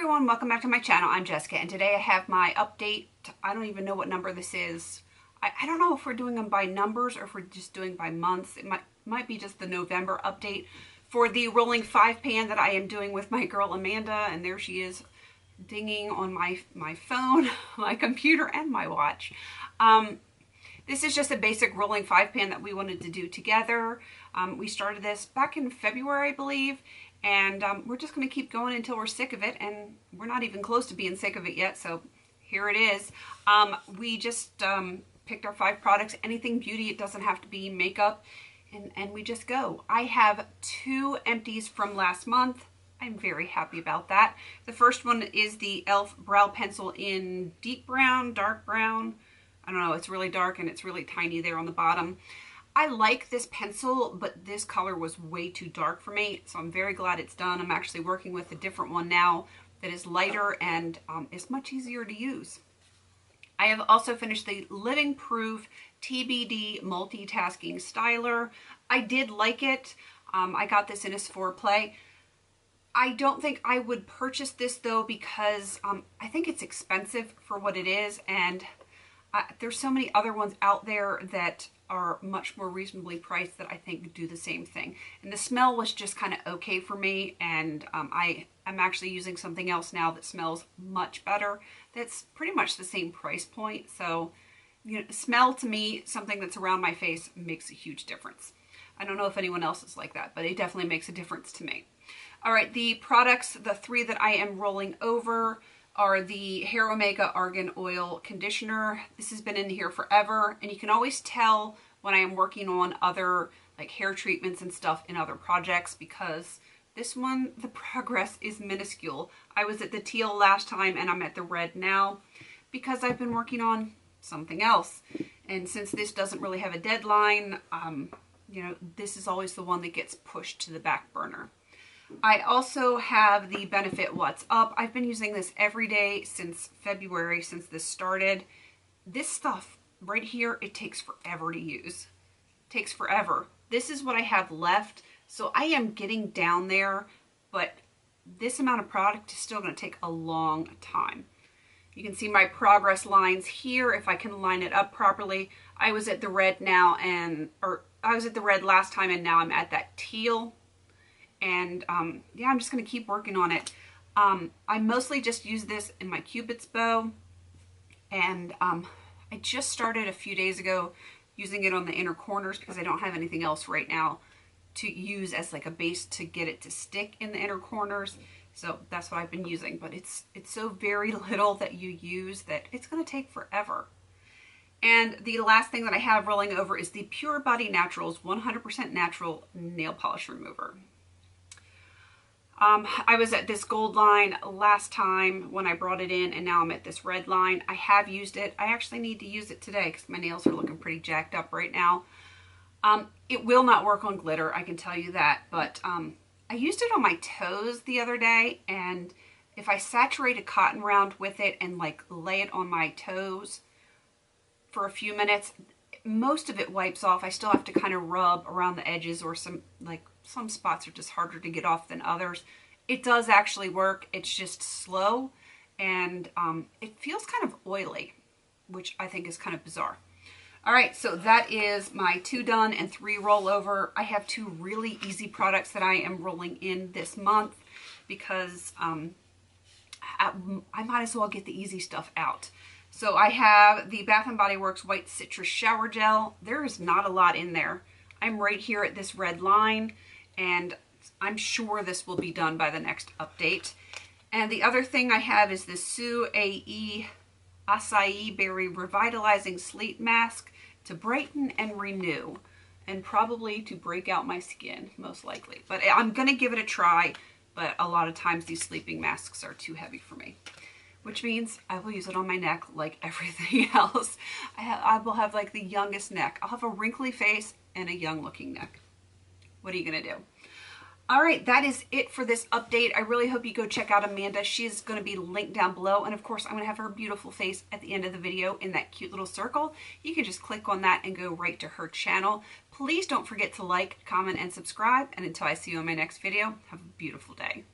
everyone, welcome back to my channel. I'm Jessica, and today I have my update. I don't even know what number this is. I don't know if we're doing them by numbers or if we're just doing by months. It might be just the November update for the rolling 5 pan that I am doing with my girl Amanda, and there she is dinging on my phone, my computer, and my watch. This is just a basic rolling 5 pan that we wanted to do together. We started this back in February, I believe, and we're just going to keep going until we're sick of it, and we're not even close to being sick of it yet, so here it is. We just picked our 5 products, anything beauty. It doesn't have to be makeup, and we just go. I have 2 empties from last month. I'm very happy about that. The first one is the e.l.f. brow pencil in deep brown, dark brown. I don't know, it's really dark and it's really tiny there on the bottom. I like this pencil, but this color was way too dark for me, so I'm very glad it's done. I'm actually working with a different one now that is lighter and is much easier to use. I have also finished the Living Proof TBD Multitasking Styler. I did like it. I got this in a foreplay. I don't think I would purchase this though, because I think it's expensive for what it is, and there's so many other ones out there that are much more reasonably priced that I think do the same thing. And the smell was just kind of okay for me, and I'm actually using something else now that smells much better. That's pretty much the same price point. So, you know, smell to me, something that's around my face, makes a huge difference. I don't know if anyone else is like that, but it definitely makes a difference to me. All right, the products, the 3 that I am rolling over are the Hair Omega Argan Oil Conditioner. This has been in here forever, and you can always tell when I am working on other like hair treatments and stuff in other projects, because this one, the progress is minuscule. I was at the teal last time and I'm at the red now because I've been working on something else. And since this doesn't really have a deadline, you know, this is always the one that gets pushed to the back burner. I also have the Benefit What's Up. I've been using this every day since February, since this started. This stuff right here, it takes forever to use. It takes forever. This is what I have left, so I am getting down there, but this amount of product is still going to take a long time. You can see my progress lines here if I can line it up properly. I was at the red now, I was at the red last time, and now I'm at that teal. And yeah, I'm just going to keep working on it. I mostly just use this in my Cupid's bow, and I just started a few days ago using it on the inner corners because I don't have anything else right now to use as like a base to get it to stick in the inner corners. So that's what I've been using, but it's so very little that you use that it's going to take forever. And the last thing that I have rolling over is the Pure Body Naturals 100% Natural Nail Polish Remover. I was at this gold line last time when I brought it in, and now I'm at this red line. I have used it. I actually need to use it today because my nails are looking pretty jacked up right now. It will not work on glitter, I can tell you that, but I used it on my toes the other day, and if I saturate a cotton round with it and like lay it on my toes for a few minutes, most of it wipes off. I still have to kind of rub around the edges, or some spots are just harder to get off than others. It does actually work. It's just slow, and it feels kind of oily, which I think is kind of bizarre. All right, so that is my 2 done and 3 rollover. I have 2 really easy products that I am rolling in this month because I might as well get the easy stuff out. So I have the Bath & Body Works White Citrus Shower Gel. There is not a lot in there. I'm right here at this red line, and I'm sure this will be done by the next update. And the other thing I have is the Sue A.E. Acai Berry Revitalizing Sleep Mask to brighten and renew, and probably to break out my skin, most likely. But I'm going to give it a try, but a lot of times these sleeping masks are too heavy for me, which means I will use it on my neck like everything else. I will have like the youngest neck. I'll have a wrinkly face and a young looking neck. What are you going to do? All right, that is it for this update. I really hope you go check out Amanda. She's going to be linked down below. And of course, I'm going to have her beautiful face at the end of the video in that cute little circle. You can just click on that and go right to her channel. Please don't forget to like, comment, and subscribe. And until I see you in my next video, have a beautiful day.